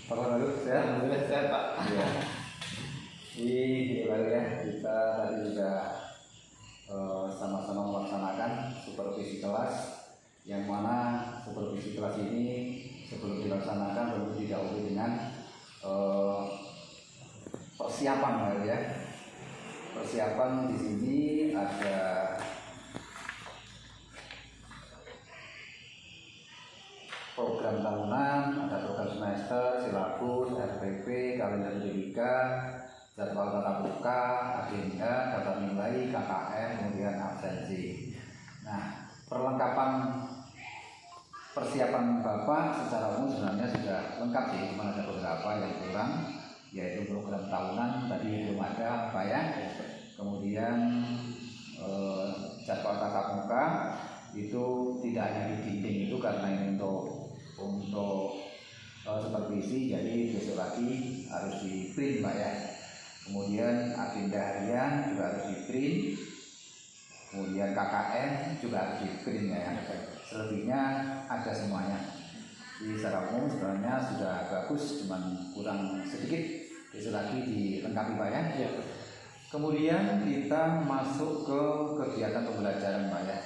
Pak Baru, sehat? Alhamdulillah sehat Pak. Iya. Ini baru ya, kita tadi sudah sama-sama melaksanakan supervisi kelas, yang mana supervisi kelas ini sebelum dilaksanakan perlu didahului dengan persiapan ya. Persiapan di sini ada program tahunan, ada program semester, silabus, RPP, kalender pendidikan, jadwal tatap muka, agenda, daftar nilai, KKM, kemudian absensi. Nah, perlengkapan persiapan Bapak secara umum sebenarnya sudah lengkap sih, cuma ada beberapa yang kurang, yaitu program tahunan tadi belum ada Pak ya. Kemudian jadwal tatap muka itu tidak hanya di dinding itu karena ini untuk supervisi, jadi besok lagi harus di print Pak ya. Kemudian agenda harian juga harus di print, kemudian KKN juga harus di print ya. Selebihnya ada semuanya. Jadi secara umum sebenarnya sudah bagus, cuman kurang sedikit, besok lagi dilengkapi Pak ya. Kemudian kita masuk ke kegiatan pembelajaran Pak ya.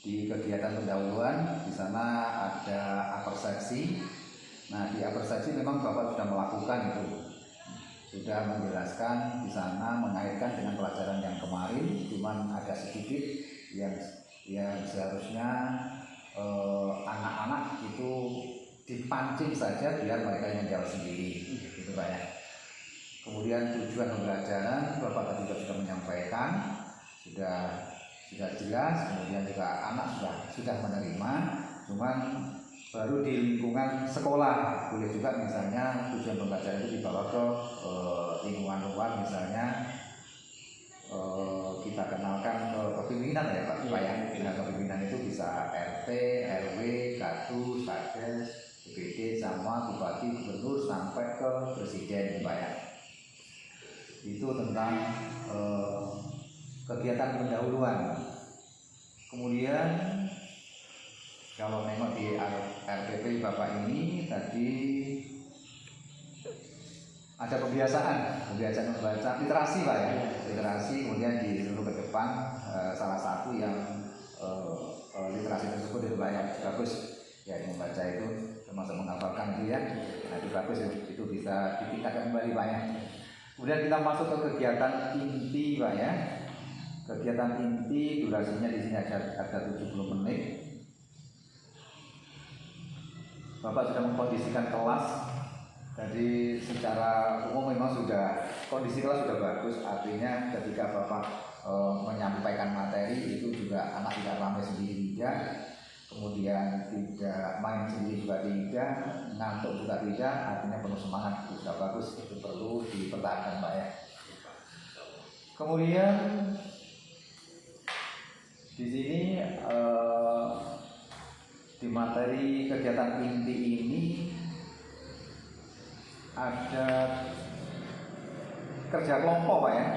Di kegiatan pendahuluan di sana ada apersepsi. Nah, di apersepsi memang Bapak sudah melakukan itu, sudah menjelaskan di sana mengaitkan dengan pelajaran yang kemarin, cuman ada sedikit yang seharusnya anak-anak itu dipancing saja biar mereka yang jawab sendiri, gitu Pak ya. Kemudian tujuan pembelajaran Bapak tadi sudah menyampaikan, sudah jelas, kemudian juga anak sudah menerima, cuman baru di lingkungan sekolah. Boleh juga misalnya tujuan pembelajaran itu dibawa ke lingkungan luar, misalnya kita kenalkan ke kepemimpinan ya Pak. Nah, kepemimpinan itu bisa RT, RW, Kadus, Kades, BPD, sama Bupati, Gubernur sampai ke Presiden Pak ya. Itu tentang kegiatan pendahuluan. Kemudian kalau memang di RPP Bapak ini tadi ada kebiasaan membaca literasi Pak ya. Literasi, kemudian disuruh ke depan salah satu yang literasi tersebut itu Pak ya, bagus ya, membaca itu termasuk menghafalkan itu ya. Nah, itu bagus, itu bisa ditingkatkan kembali Pak ya. Kemudian kita masuk ke kegiatan inti Pak ya. Kegiatan inti durasinya di sini ada 70 menit. Bapak sudah mengkondisikan kelas. Jadi secara umum memang kondisi kelas sudah bagus. Artinya ketika Bapak menyampaikan materi itu juga anak tidak ramai sendiri ya. Kemudian tidak main sendiri juga tidak, ngantuk juga tidak. Artinya penuh semangat, itu sudah bagus. Itu perlu dipertahankan Pak ya. Kemudian di sini di materi kegiatan inti ini ada kerja kelompok Pak ya,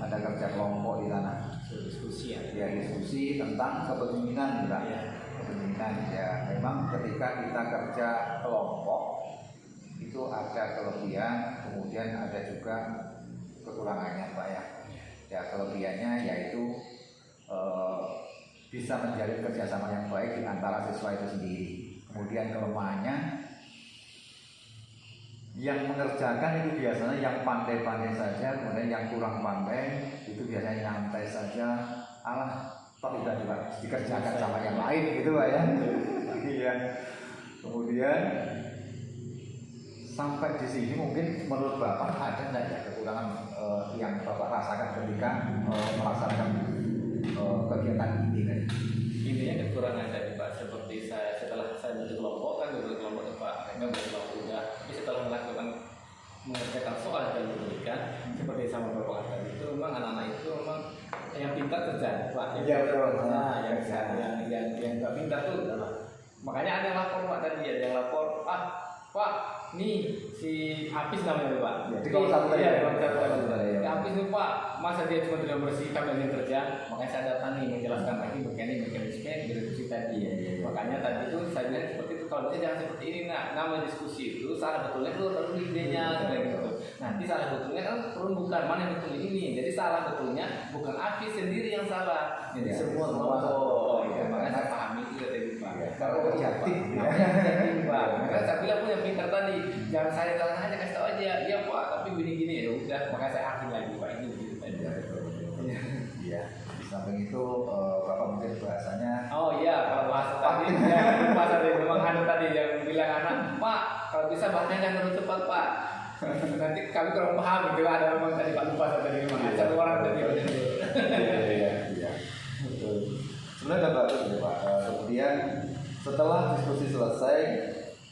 ada kerja kelompok di sana. Diskusi ya. Diskusi tentang kepemimpinan juga. Kepemimpinan ya, memang ketika kita kerja kelompok itu ada kelebihan, kemudian ada juga kekurangannya Pak ya. Ya, kelebihannya yaitu bisa menjalin kerjasama yang baik di antara siswa itu sendiri. Kemudian kelemahannya, yang mengerjakan itu biasanya yang pandai-pandai saja, kemudian yang kurang pandai itu biasanya nyantai saja. Alah, toh udah dikerjakan sama yang lain gitu Pak ya. Iya. Kemudian sampai di sini mungkin menurut Bapak ada nggak ya kekurangan yang Bapak rasakan ketika melaksanakan kegiatan ini kan? Intinya kekurangan tadi Pak, seperti setelah saya bentuk kelompok kan kelompok Pak, mereka berkelompok juga. Tapi setelah melakukan mengerjakan soal dan pendidikan seperti sama Bapak tadi itu memang anak-anak itu memang yang pintar kerja Pak. Iya betul. Nah, yang nggak pintar tuh, makanya ada yang lapor Pak tadi, ada yang lapor Pak, nih si Hafiz namanya Pak. Ya, di kelompok satu tadi. Ya, Hafiz nih Pak, masa dia cuma tidak bersih kami yang kerja, makanya saya datang nih menjelaskan lagi begini mekanisme diskusi tadi. Makanya tadi itu saya bilang seperti itu kalau jangan seperti ini. Nah, nama diskusi itu salah betulnya itu harus idenya gitu. Nanti salah betulnya kan bukan mana yang betul ini. Jadi salah betulnya bukan Afi sendiri yang salah. Jadi semua kelompok. Makanya saya pahami itu tadi Pak. Kalau objektif ya. Pak. Makanya saya bilang punya pintar tadi. Jangan saya salah aja, kasih tahu aja. Iya Pak, tapi gini-gini ya udah. Makanya saya aktif lagi Pak. Ini begitu aja. Iya. Di samping itu Bapak mungkin bahasanya. Oh iya, kalau bahasa tadi ya, bahasa tadi memang ada tadi yang bilang anak, Pak, kalau bisa bahasanya jangan terlalu cepat Pak. Nanti kami kurang paham gitu. Ada memang tadi Pak lupa tadi memang satu orang tadi. Iya. Betul. Sebenarnya ada bagus ya Pak. Kemudian setelah diskusi selesai,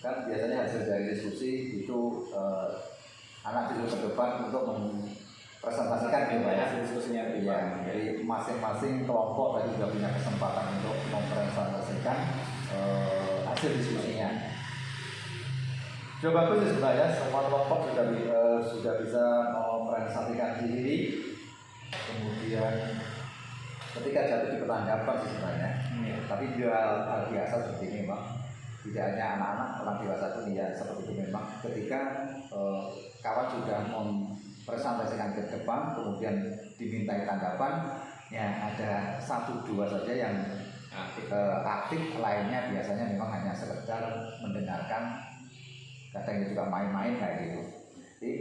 kan biasanya hasil dari diskusi itu anak duduk ke depan untuk presentasikan gitu ya diskusinya ya. Jadi masing-masing kelompok tadi sudah punya kesempatan untuk mempresentasikan hasil diskusinya. Sudah bagus sih sebenarnya, semua kelompok sudah bisa mempresentasikan diri. Kemudian ketika jatuh di petanggapan sih sebenarnya, tapi hal biasa seperti ini memang tidak hanya anak-anak, orang dewasa pun ya seperti itu memang. Ketika kawan sudah presentasikan ke depan, kemudian dimintai tanggapan, ya ada 1-2 saja yang aktif, lainnya biasanya memang hanya sekedar mendengarkan, kadang juga main-main kayak gitu. Jadi,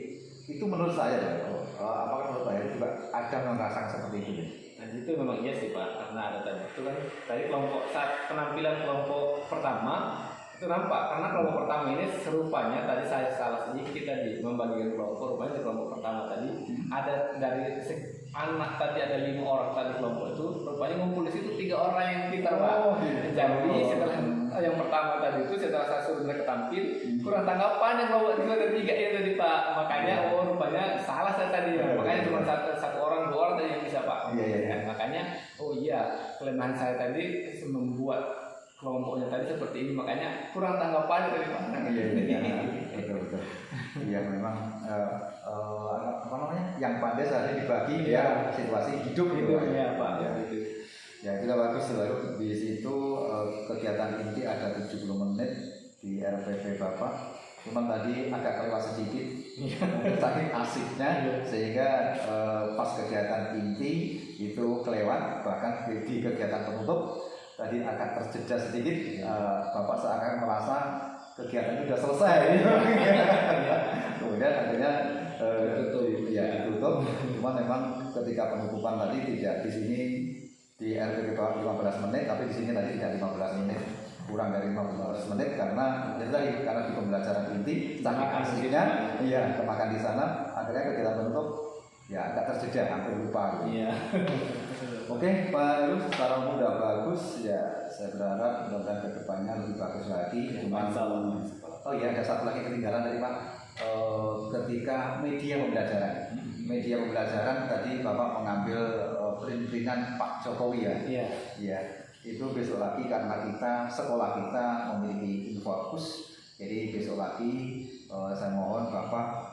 itu menurut saya, apakah menurut saya juga ada merasakan seperti itu? Dan itu memang iya sih Pak, karena ada tadi itu kan tadi kelompok saat penampilan kelompok pertama itu nampak, karena kelompok pertama ini serupanya tadi saya salah sedikit tadi membagikan kelompok, rupanya di kelompok pertama tadi ada dari anak tadi ada 5 orang tadi kelompok itu, rupanya ngumpul di situ 3 orang yang pintar Pak. Jadi setelah yang pertama tadi itu setelah saya suruh mereka tampil kurang tanggapan yang kelompok 2 dan 3 itu tadi Pak, makanya rupanya salah saya tadi ya. Makanya cuma satu orang 2 orang tadi yang bisa Pak. Iya. Makanya kelemahan saya tadi membuat kelompoknya tadi seperti ini, makanya kurang tanggapan dari Pak. Betul. Iya memang apa namanya? Yang pandai saja dibagi ya situasi hidup gitu ya Pak. Ya itu bagus selalu di situ kegiatan inti ada 70 menit di RPP Bapak. Cuman tadi agak kelewat sedikit, saking asiknya sehingga pas kegiatan inti itu kelewat, bahkan di kegiatan penutup tadi agak terjeda sedikit. Bapak seakan merasa kegiatan itu sudah selesai. Kemudian akhirnya ditutup. Cuma memang ketika penutupan tadi tidak di sini di RPP 15 menit, tapi di sini tadi tidak 15 menit, kurang dari 15 menit karena karena di pembelajaran inti saking asiknya, kemakan di sana, akhirnya kegiatan penutup ya agak terjeda, hampir lupa gitu. Iya. Oke, Pak Heru, secara umum udah bagus ya. Saya berharap mudah-mudahan kedepannya lebih bagus lagi. Oh iya, ada satu lagi ketinggalan dari Pak. Ketika media pembelajaran, tadi Bapak mengambil print-printan Pak Jokowi ya. Iya. Itu besok lagi karena sekolah kita memiliki Infocus. Jadi besok lagi saya mohon Bapak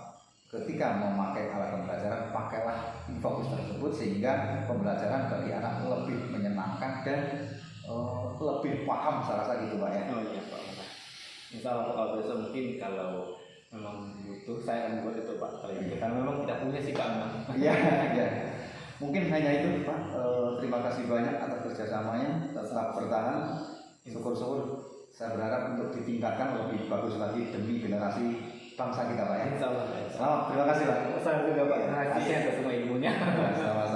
ketika memakai alat pembelajaran, pakailah Infocus tersebut sehingga pembelajaran bagi anak lebih menyenangkan dan lebih paham, saya rasa gitu Pak ya. Oh iya Pak. Insya Allah kalau besok mungkin kalau memang butuh saya akan buat itu Pak. Karena memang tidak punya sih Pak memang. Iya. Mungkin hanya itu Pak. Terima kasih banyak atas kerjasamanya. Tetap bertahan. Syukur-syukur saya berharap untuk ditingkatkan lebih bagus lagi demi generasi bangsa kita Pak ya. Insya Allah. Selamat, terima kasih Pak. Saya juga Pak. Terima kasih atas semua ilmunya. Sama-sama.